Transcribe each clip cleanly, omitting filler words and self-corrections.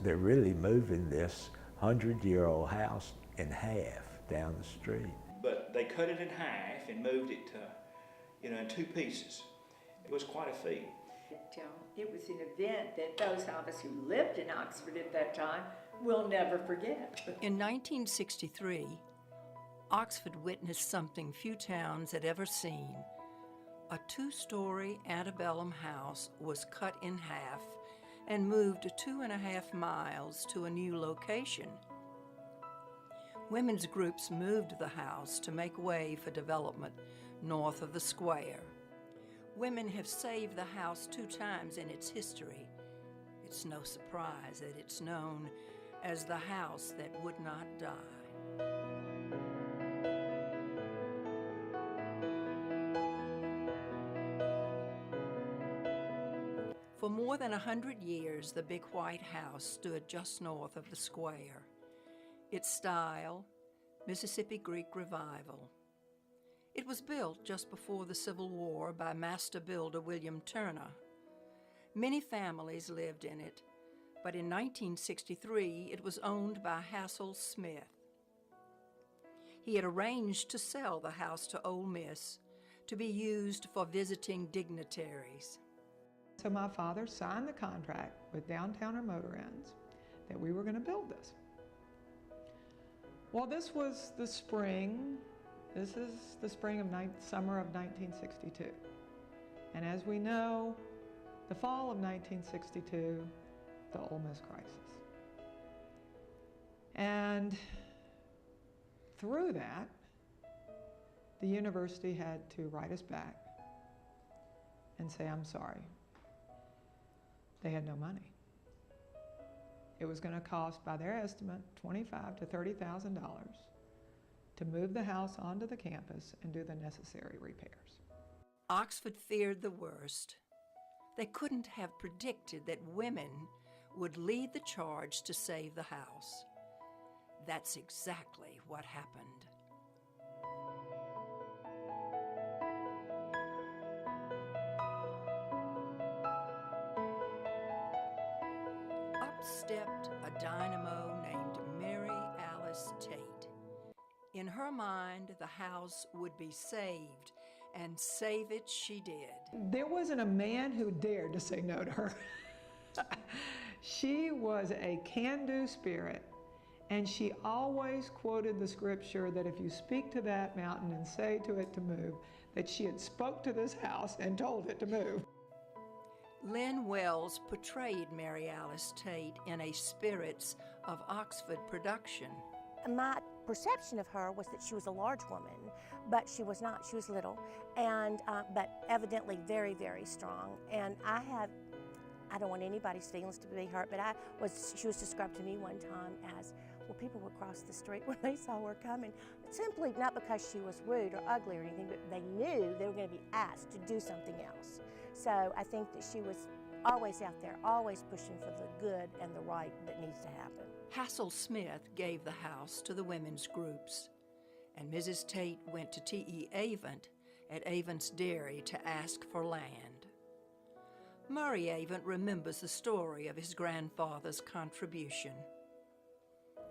They're really moving this 100-year-old house in half down the street. But they cut it in half and moved it to, in two pieces. It was quite a feat. It was an event that those of us who lived in Oxford at that time will never forget. In 1963, Oxford witnessed something few towns had ever seen. A 2-story antebellum house was cut in half and moved 2.5 miles to a new location. Women's groups moved the house to make way for development north of the square. Women have saved the house 2 times in its history. It's no surprise that it's known as the house that would not die. For more than 100 years, the big white house stood just north of the square. Its style, Mississippi Greek Revival. It was built just before the Civil War by master builder William Turner. Many families lived in it, but in 1963 it was owned by Hassel Smith. He had arranged to sell the house to Ole Miss to be used for visiting dignitaries. So my father signed the contract with Downtowner Motor Inns that we were going to build this. Well, this was the spring. This is the summer of 1962. And as we know, the fall of 1962, the Ole Miss crisis. And through that, the university had to write us back and say, I'm sorry. They had no money. It was going to cost, by their estimate, $25,000 to $30,000 to move the house onto the campus and do the necessary repairs. Oxford feared the worst. They couldn't have predicted that women would lead the charge to save the house. That's exactly what happened. Up stepped a dynamo named Mary Alice Tate. In her mind, the house would be saved, and save it she did. There wasn't a man who dared to say no to her. She was a can-do spirit, and she always quoted the scripture that if you speak to that mountain and say to it to move, that she had spoke to this house and told it to move. Lynn Wells portrayed Mary Alice Tate in a Spirits of Oxford production. My perception of her was that she was a large woman, but she was not. She was little, and but evidently very, very strong. And I don't want anybody's feelings to be hurt, but she was described to me one time as, well, people would cross the street when they saw her coming, simply not because she was rude or ugly or anything, but they knew they were going to be asked to do something else. So I think that she was always out there, always pushing for the good and the right that needs to happen. Hassel Smith gave the house to the women's groups, and Mrs. Tate went to T.E. Avent at Avent's Dairy to ask for land. Murray Avent remembers the story of his grandfather's contribution.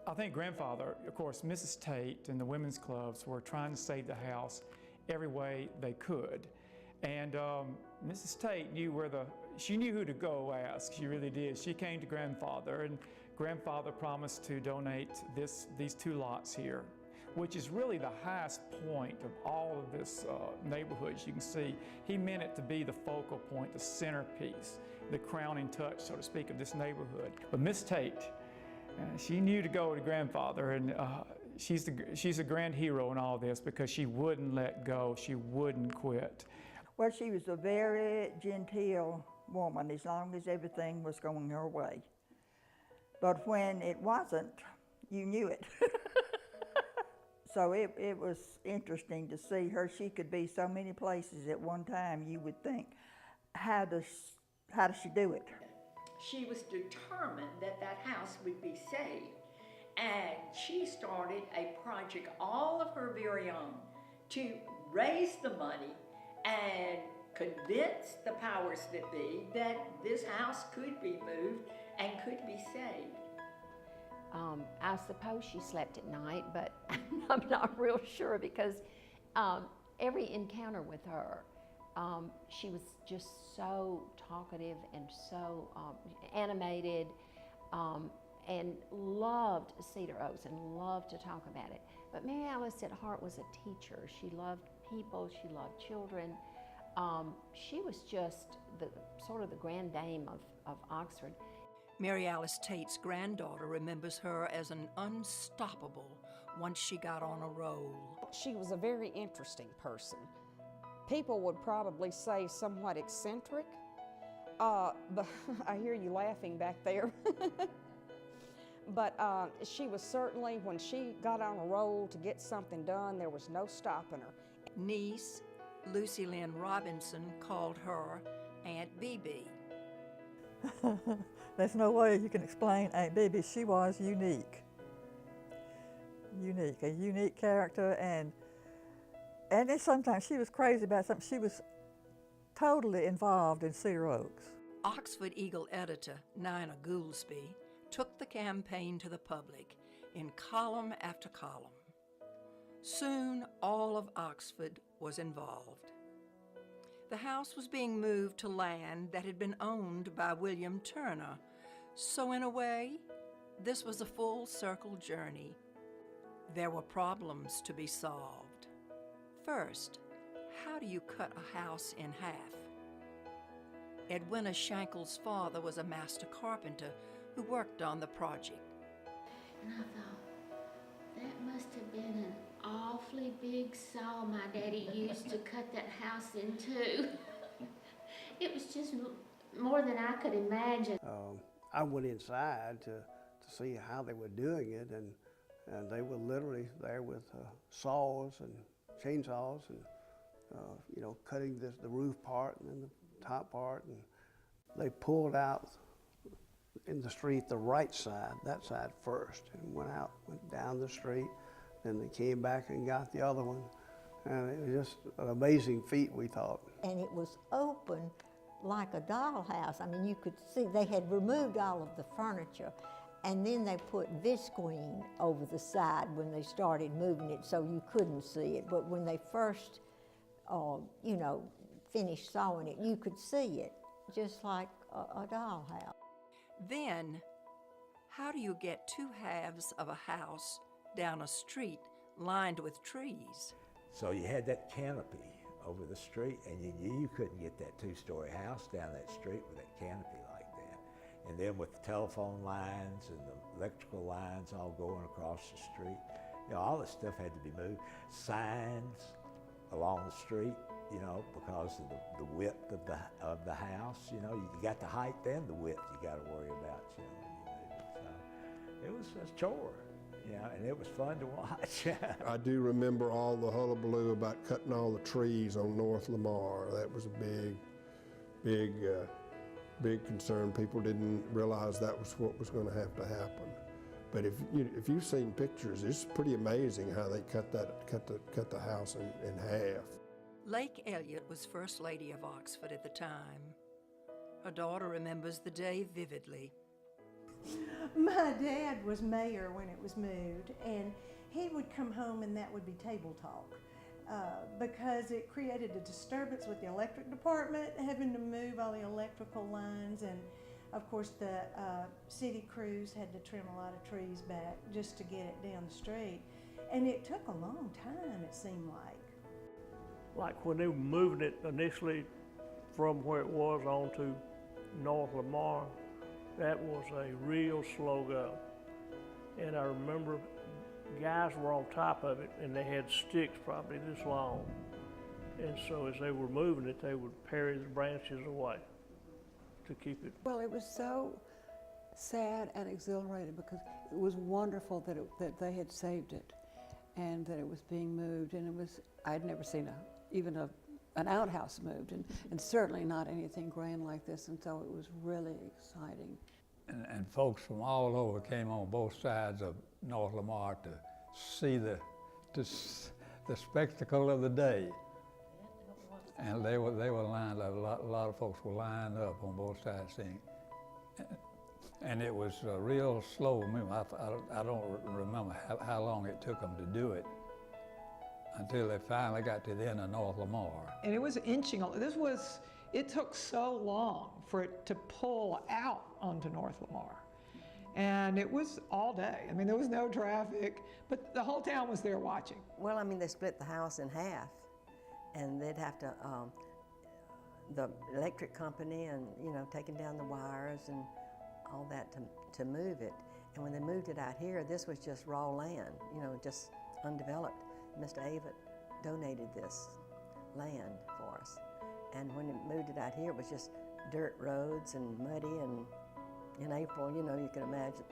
I think grandfather, of course, Mrs. Tate and the women's clubs were trying to save the house every way they could. And Mrs. Tate knew she knew who to go ask, she really did. She came to grandfather, and grandfather promised to donate these 2 lots here, which is really the highest point of all of this neighborhood. As you can see, he meant it to be the focal point, the centerpiece, the crowning touch, so to speak, of this neighborhood. But Miss Tate, she knew to go to grandfather, and she's a grand hero in all this because she wouldn't let go, she wouldn't quit. Well, she was a very genteel woman as long as everything was going her way. But when it wasn't, you knew it. So it was interesting to see her. She could be so many places at one time, you would think, how does she do it? She was determined that that house would be saved, and she started a project all of her very own to raise the money and convince the powers that be that this house could be moved and could be saved. I suppose she slept at night, but I'm not real sure because every encounter with her, she was just so talkative and so animated and loved Cedar Oaks and loved to talk about it. But Mary Alice at heart was a teacher. She loved people, she loved children. She was just sort of the grand dame of Oxford. Mary Alice Tate's granddaughter remembers her as an unstoppable once she got on a roll. She was a very interesting person. People would probably say somewhat eccentric, but I hear you laughing back there. But she was certainly, when she got on a roll to get something done, there was no stopping her. Niece Lucy Lynn Robinson called her Aunt Bebe. There's no way you can explain Aunt Bebe. She was unique. A unique character, and then sometimes she was crazy about something. She was totally involved in Cedar Oaks. Oxford Eagle editor Nina Goolsby took the campaign to the public in column after column. Soon all of Oxford was involved. The house was being moved to land that had been owned by William Turner, so in a way, this was a full circle journey. There were problems to be solved. First, how do you cut a house in half? Edwina Shankle's father was a master carpenter who worked on the project. And I thought, that must have been an awfully big saw my daddy used to cut that house in two. It was just more than I could imagine. I went inside to see how they were doing it, and they were literally there with saws and chainsaws and cutting the roof part and then the top part, and they pulled out in the street the right side, that side first, and went down the street. Then they came back and got the other one, and it was just an amazing feat, we thought. And it was open like a dollhouse. I mean, you could see they had removed all of the furniture, and then they put visqueen over the side when they started moving it, so you couldn't see it. But when they first, finished sawing it, you could see it, just like a dollhouse. Then, how do you get two halves of a house down a street lined with trees? So you had that canopy over the street, and you knew you couldn't get that two-story house down that street with that canopy like that. And then with the telephone lines and the electrical lines all going across the street, all this stuff had to be moved. Signs along the street, because of the width of the house. You got the height and the width you got to worry about, when you move it. So it was a chore. And it was fun to watch. I do remember all the hullabaloo about cutting all the trees on North Lamar. That was a big concern. People didn't realize that was what was going to happen. But if you've seen pictures, it's pretty amazing how they cut the house in half. Lake Elliott was First Lady of Oxford at the time. Her daughter remembers the day vividly. My dad was mayor when it was moved, and he would come home and that would be table talk because it created a disturbance with the electric department, having to move all the electrical lines, and of course the city crews had to trim a lot of trees back just to get it down the street, and it took a long time, it seemed like. Like when they were moving it initially from where it was onto North Lamar, that was a real slow go. And I remember guys were on top of it and they had sticks probably this long. And so as they were moving it, they would parry the branches away to keep it. Well, it was so sad and exhilarating because it was wonderful that they had saved it and that it was being moved. And I'd never seen even an outhouse moved, and certainly not anything grand like this, and so it was really exciting. And folks from all over came on both sides of North Lamar to see the spectacle of the day. And they were lined up, a lot of folks were lined up on both sides seeing. And it was a real slow movement. I don't remember how long it took them to do it until they finally got to the end of North Lamar. And it was inching. It took so long for it to pull out onto North Lamar. And it was all day. I mean, there was no traffic, but the whole town was there watching. Well, I mean, they split the house in half, and they'd have to, the electric company and, taking down the wires and all that to move it. And when they moved it out here, this was just raw land, just undeveloped. Mr. Avett donated this land for us. And when it moved it out here, it was just dirt roads and muddy, and in April, you can imagine.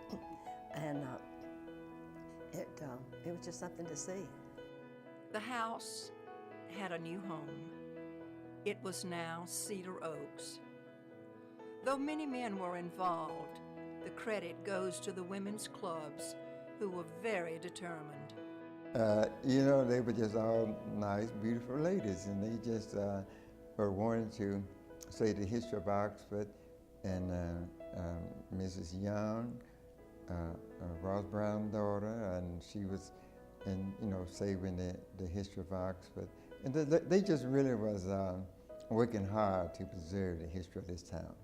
And it was just something to see. The house had a new home. It was now Cedar Oaks. Though many men were involved, the credit goes to the women's clubs, who were very determined. They were just all nice, beautiful ladies, and they just were wanting to say the history of Oxford. And Mrs. Young, Ross Brown's daughter, and she was, saving the history of Oxford. And they just really was working hard to preserve the history of this town.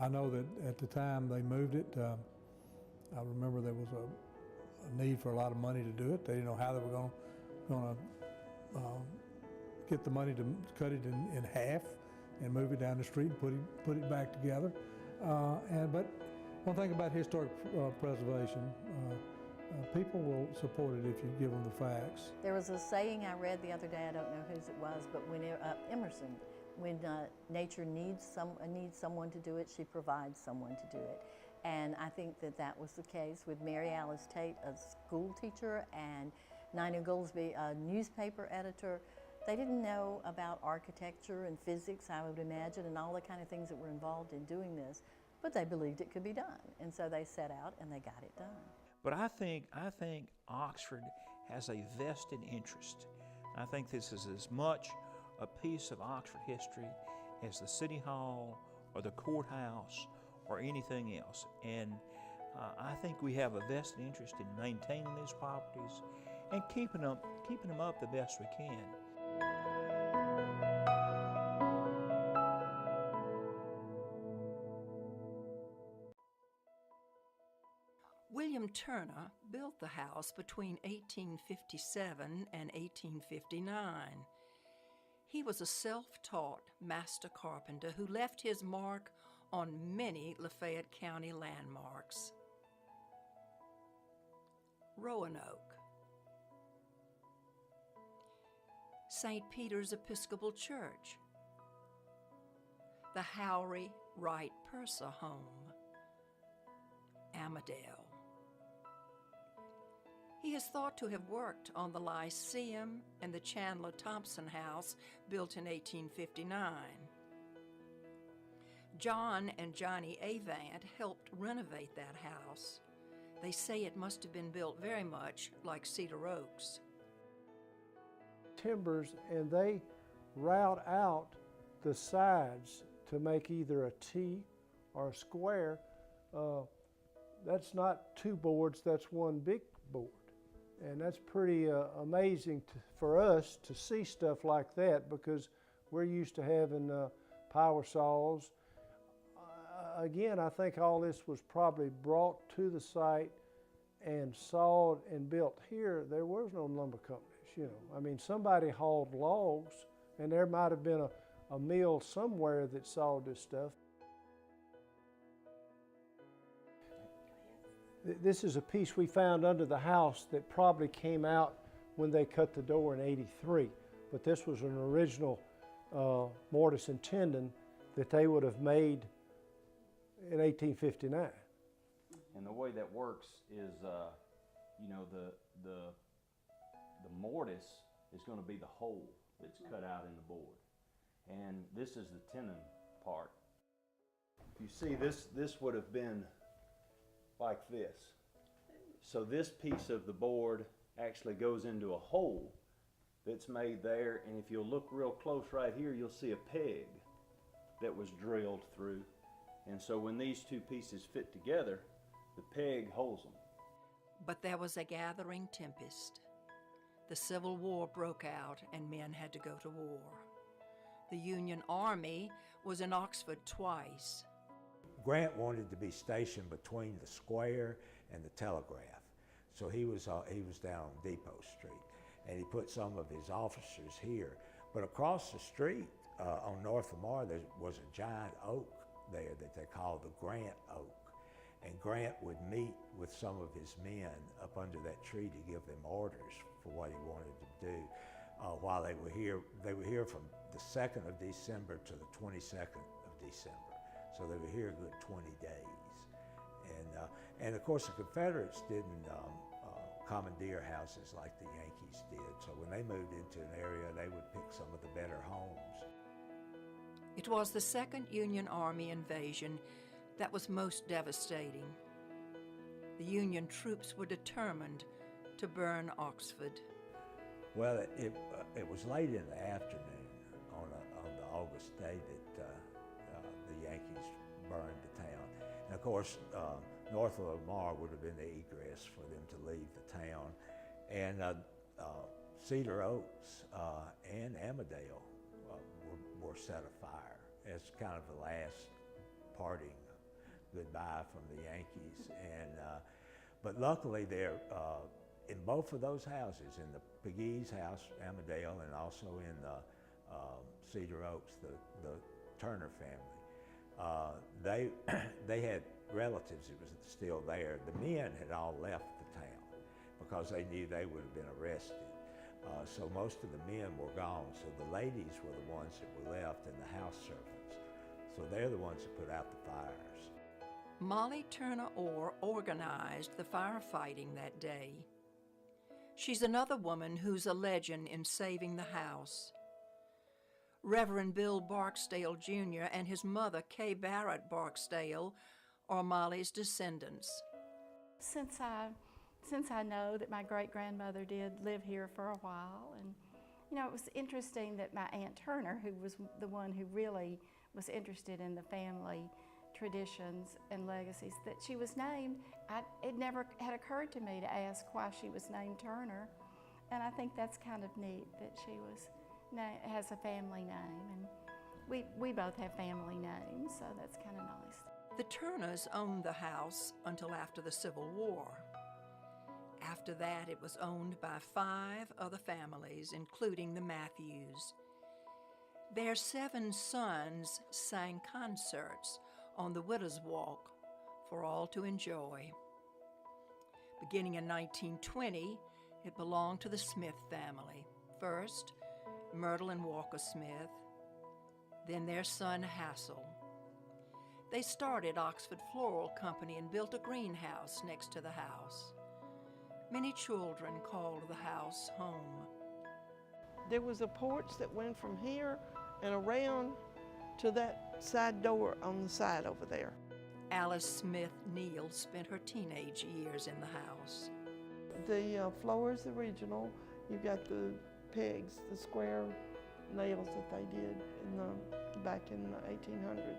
I know that at the time they moved it, I remember there was a need for a lot of money to do it. They didn't know how they were going to get the money to cut it in half and move it down the street and put it back together. But one thing about historic preservation, people will support it if you give them the facts. There was a saying I read the other day, I don't know whose it was, but when Emerson, when nature needs someone to do it, she provides someone to do it. And I think that was the case with Mary Alice Tate, a school teacher, and Nina Goolsbee, a newspaper editor. They didn't know about architecture and physics, I would imagine, and all the kind of things that were involved in doing this, but they believed it could be done. And so they set out and they got it done. But I think Oxford has a vested interest. I think this is as much a piece of Oxford history as the City Hall or the courthouse or anything else. And I think we have a vested interest in maintaining these properties and keeping them up the best we can. William Turner built the house between 1857 and 1859. He was a self-taught master carpenter who left his mark on many Lafayette County landmarks. Roanoke, St. Peter's Episcopal Church, the Howry Wright Purser Home, Amadale. He is thought to have worked on the Lyceum and the Chandler Thompson House, built in 1859. John and Johnny Avant helped renovate that house. They say it must have been built very much like Cedar Oaks. Timbers, and they route out the sides to make either a T or a square. That's not two boards, that's one big board. And that's pretty amazing for us to see stuff like that, because we're used to having power saws. Again, I think all this was probably brought to the site and sawed and built here. There was no lumber companies, I mean, somebody hauled logs, and there might have been a mill somewhere that sawed this stuff. This is a piece we found under the house that probably came out when they cut the door in '83. But this was an original mortise and tenon that they would have made in 1859. And the way that works is, the mortise is going to be the hole that's cut out in the board. And this is the tenon part. You see, this would have been like this. So this piece of the board actually goes into a hole that's made there, and if you'll look real close right here, you'll see a peg that was drilled through, And so when these two pieces fit together, the peg holds them. But there was a gathering tempest. The Civil War broke out and men had to go to war. The Union Army was in Oxford twice. Grant wanted to be stationed between the square and the telegraph. So he was down on Depot Street, and he put some of his officers here. But across the street on North Lamar, there was a giant oak there that they called the Grant Oak. And Grant would meet with some of his men up under that tree to give them orders for what he wanted to do while they were here. They were here from the 2nd of December to the 22nd of December. So they were here a good 20 days. And of course the Confederates didn't commandeer houses like the Yankees did. So when they moved into an area, they would pick some of the better homes. It was the Second Union Army invasion that was most devastating. The Union troops were determined to burn Oxford. Well, it was late in the afternoon on the August day that the Yankees burned the town. And of course, north of Lamar would have been the egress for them to leave the town. And Cedar Oaks and Amadale were set afire as kind of the last parting goodbye from the Yankees. But luckily there, in both of those houses, in the Pegues house, Amadale, and also in Cedar Oaks, the Turner family, they had relatives that was still there. The men had all left the town because they knew they would have been arrested. So most of the men were gone, so the ladies were the ones that were left and the house servants. So they're the ones that put out the fires. Molly Turner Orr organized the firefighting that day. She's another woman who's a legend in saving the house. Reverend Bill Barksdale Jr. and his mother, Kay Barrett Barksdale, are Molly's descendants. Since I know that my great-grandmother did live here for a while, and it was interesting that my Aunt Turner, who was the one who really was interested in the family traditions and legacies, that she was named, it never had occurred to me to ask why she was named Turner, and I think that's kind of neat that she has a family name, and we both have family names, so that's kind of nice. The Turners owned the house until after the Civil War. After that, it was owned by 5 other families, including the Matthews. Their 7 sons sang concerts on the Widow's Walk for all to enjoy. Beginning in 1920, it belonged to the Smith family. First, Myrtle and Walker Smith, then their son Hassel. They started Oxford Floral Company and built a greenhouse next to the house. Many children called the house home. There was a porch that went from here and around to that side door on the side over there. Alice Smith Neal spent her teenage years in the house. The floor is original. You got the pegs, the square nails that they did back in the 1800s.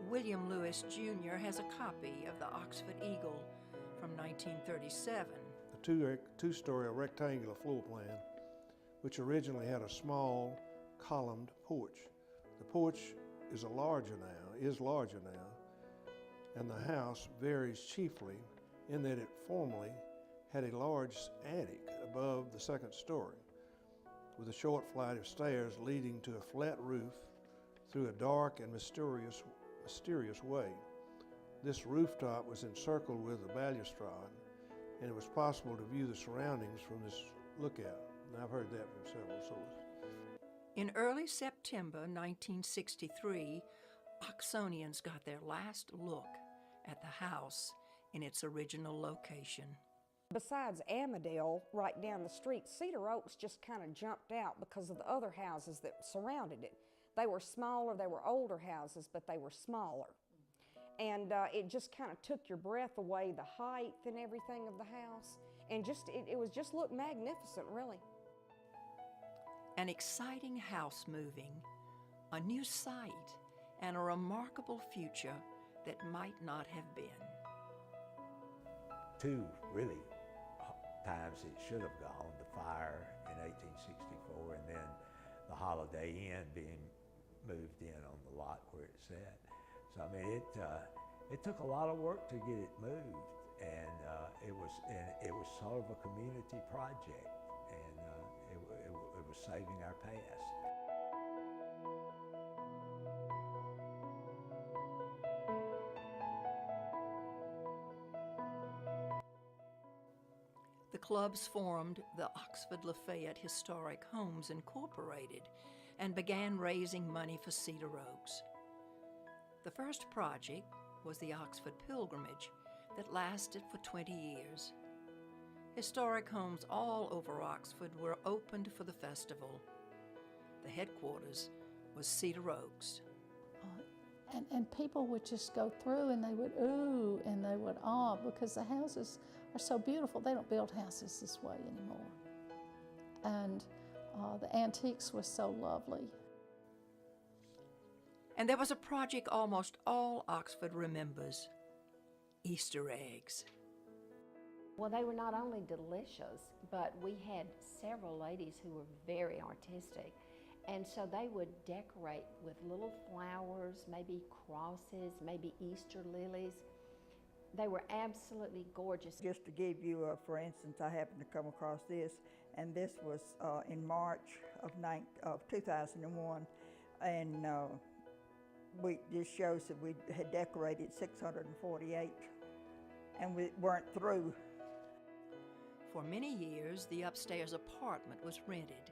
William Lewis Jr. has a copy of the Oxford Eagle from 1937. The two-story rectangular floor plan, which originally had a small columned porch. The porch is larger now, and the house varies chiefly in that it formerly had a large attic above the second story, with a short flight of stairs leading to a flat roof through a dark and mysterious way. This rooftop was encircled with a balustrade, and it was possible to view the surroundings from this lookout. And I've heard that from several sources. In early September 1963, Oxonians got their last look at the house in its original location. Besides Amadale, right down the street, Cedar Oaks just kind of jumped out because of the other houses that surrounded it. They were smaller, they were older houses, but they were smaller. And it just kind of took your breath away, the height and everything of the house. And it looked magnificent, really. An exciting house moving, a new site, and a remarkable future that might not have been. Two really times it should have gone, the fire in 1864 and then the Holiday Inn being moved in on the lot where it's at. So I mean, it took a lot of work to get it moved, and it was sort of a community project, and it was saving our past. The clubs formed the Oxford Lafayette Historic Homes Incorporated and began raising money for Cedar Oaks. The first project was the Oxford Pilgrimage that lasted for 20 years. Historic homes all over Oxford were opened for the festival. The headquarters was Cedar Oaks. And people would just go through and they would ooh and they would ah, because the houses are so beautiful. They don't build houses this way anymore. And the antiques were so lovely. And there was a project almost all Oxford remembers: Easter eggs. Well, they were not only delicious, but we had several ladies who were very artistic. And so they would decorate with little flowers, maybe crosses, maybe Easter lilies. They were absolutely gorgeous. Just to give you for instance, I happened to come across this, and this was in March of 2001. And this shows that we had decorated 648, and we weren't through. For many years, the upstairs apartment was rented.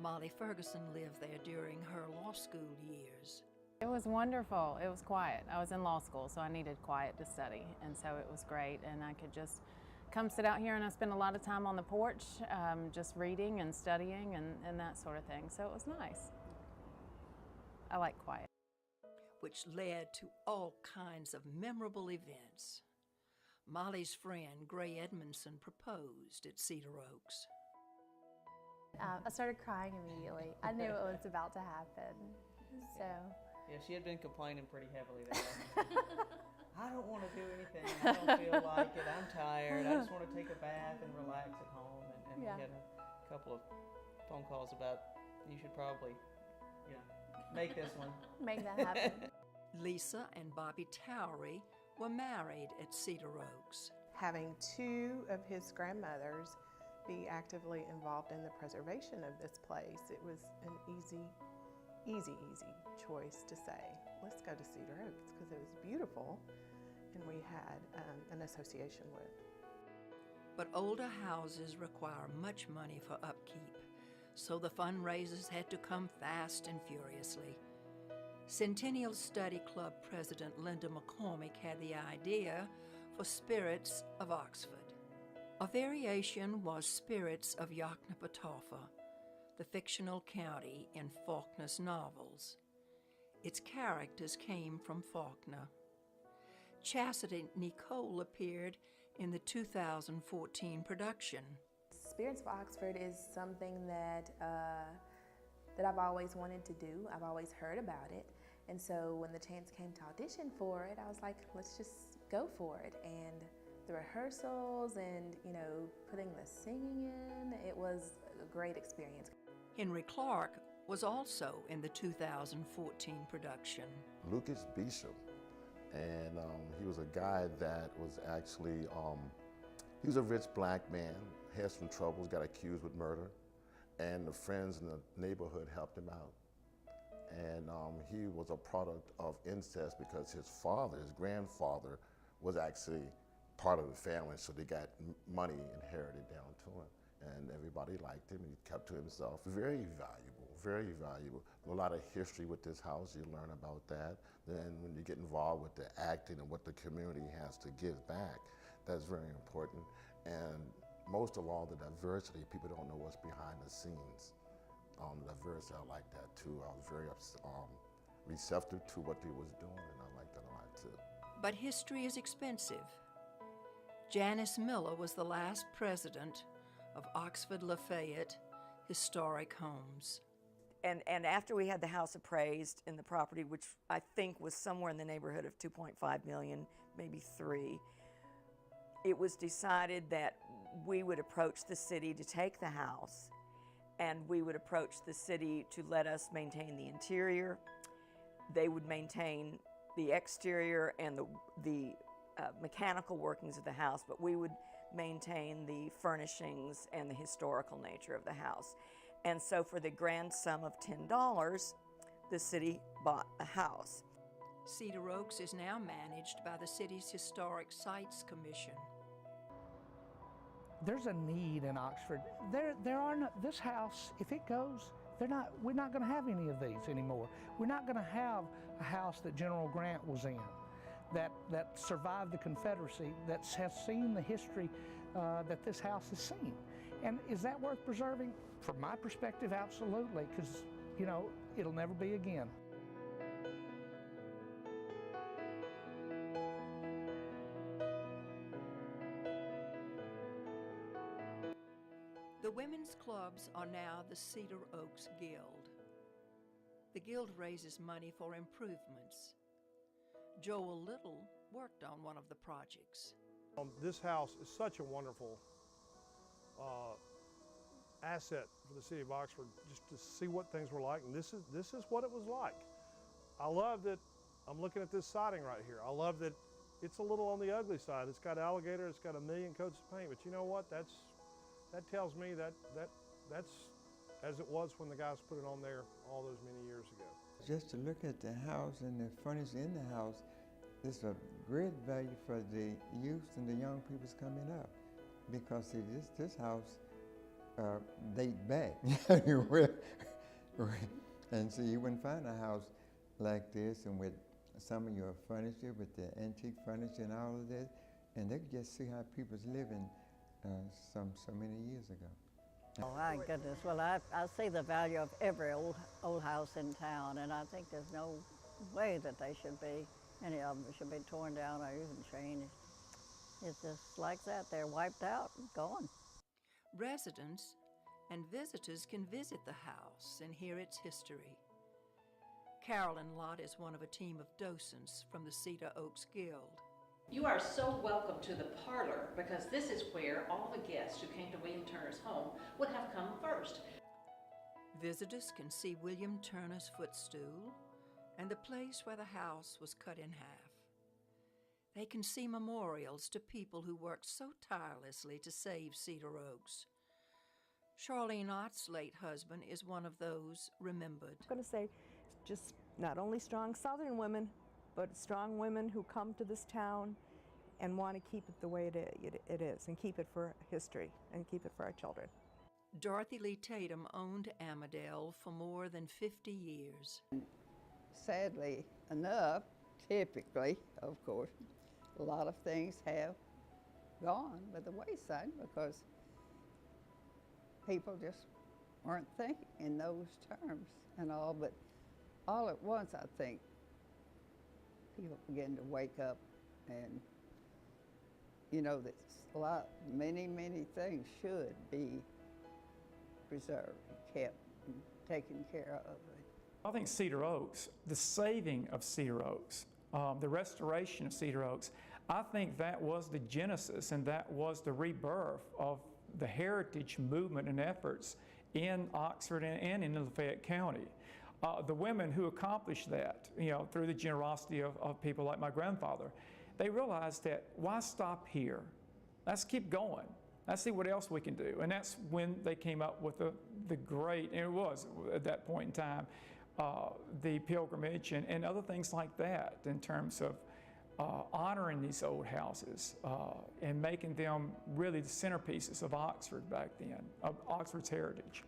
Molly Ferguson lived there during her law school years. It was wonderful. It was quiet. I was in law school, so I needed quiet to study, and so it was great. And I could just come sit out here, and I spent a lot of time on the porch, just reading and studying and that sort of thing. So it was nice. I like quiet. Which led to all kinds of memorable events. Molly's friend, Gray Edmondson, proposed at Cedar Oaks. I started crying immediately. I knew it was about to happen. So. Yeah, she had been complaining pretty heavily that I don't want to do anything. I don't feel like it. I'm tired. I just want to take a bath and relax at home. And we had a couple of phone calls about you should probably, make this one. Make that happen. Lisa and Bobby Towery were married at Cedar Oaks. Having two of his grandmothers be actively involved in the preservation of this place, it was an easy choice to say, let's go to Cedar Oaks, because it was beautiful and we had an association with. But older houses require much money for upkeep, so the fundraisers had to come fast and furiously. Centennial Study Club President Linda McCormick had the idea for Spirits of Oxford. A variation was Spirits of Yoknapatawpha, the fictional county in Faulkner's novels. Its characters came from Faulkner. Chastity Nicole appeared in the 2014 production. Spirits of Oxford is something that I've always wanted to do. I've always heard about it. And so when the chance came to audition for it, I was like, let's just go for it. And the rehearsals and, putting the singing in, it was a great experience. Henry Clark was also in the 2014 production. Lucas Bishop, and he was a guy that was actually, he was a rich black man, had some troubles, got accused with murder, and the friends in the neighborhood helped him out. And he was a product of incest because his grandfather, was actually part of the family, so they got money inherited down to him. And everybody liked him, he kept to himself. Very valuable, very valuable. A lot of history with this house, you learn about that. Then when you get involved with the acting and what the community has to give back, that's very important. And most of all, the diversity, people don't know what's behind the scenes. The diversity, I like that too. I was very receptive to what they was doing, and I like that a lot too. But history is expensive. Janice Miller was the last president of Oxford Lafayette Historic Homes. and after we had the house appraised in the property, which I think was somewhere in the neighborhood of 2.5 million, maybe 3, it was decided that we would approach the city to take the house, and we would approach the city to let us maintain the interior. They would maintain the exterior and the mechanical workings of the house, but we would maintain the furnishings and the historical nature of the house. And so for the grand sum of $10, the city bought the house. Cedar Oaks is now managed by the city's Historic Sites Commission. There's a need in Oxford. There are not, this house, if it goes, we're not going to have any of these anymore. We're not going to have a house that General Grant was in, that survived the Confederacy, that has seen the history that this house has seen. And is that worth preserving? From my perspective, absolutely, because, you know, it'll never be again. The women's clubs are now the Cedar Oaks Guild. The Guild raises money for improvements. Joel Little worked on one of the projects. This house is such a wonderful asset for the city of Oxford, just to see what things were like, and this is what it was like. I love that I'm looking at this siding right here. I love that it's a little on the ugly side. It's got alligator, it's got a million coats of paint, but you know what? That tells me that's as it was when the guys put it on there all those many years ago. Just to look at the house and the furniture in the house is a great value for the youth and the young people's coming up, because see, this house date back. And so you wouldn't find a house like this and with some of your furniture, with the antique furniture and all of this, and they could just see how people's living so many years ago. Oh my goodness, well I see the value of every old house in town, and I think there's no way that they should be, any of them should be torn down or even changed. It's just like that, they're wiped out and gone. Residents and visitors can visit the house and hear its history. Carolyn Lott is one of a team of docents from the Cedar Oaks Guild. You are so welcome to the parlor, because this is where all the guests who came to William Turner's home would have come first. Visitors can see William Turner's footstool and the place where the house was cut in half. They can see memorials to people who worked so tirelessly to save Cedar Oaks. Charlene Ott's late husband is one of those remembered. I'm going to say just not only strong Southern women, but strong women who come to this town and want to keep it the way it is, and keep it for history, and keep it for our children. Dorothy Lee Tatum owned Amadale for more than 50 years. Sadly enough, typically, of course, a lot of things have gone by the wayside because people just weren't thinking in those terms and all, but all at once I think people begin to wake up, and you know that many things should be preserved, kept, and taken care of. I think Cedar Oaks, the saving of Cedar Oaks, the restoration of Cedar Oaks, I think that was the genesis and that was the rebirth of the heritage movement and efforts in Oxford and in Lafayette County. The women who accomplished that, you know, through the generosity of people like my grandfather, they realized that why stop here? Let's keep going. Let's see what else we can do. And that's when they came up with the great, and it was at that point in time, the pilgrimage and other things like that in terms of honoring these old houses and making them really the centerpieces of Oxford back then, of Oxford's heritage.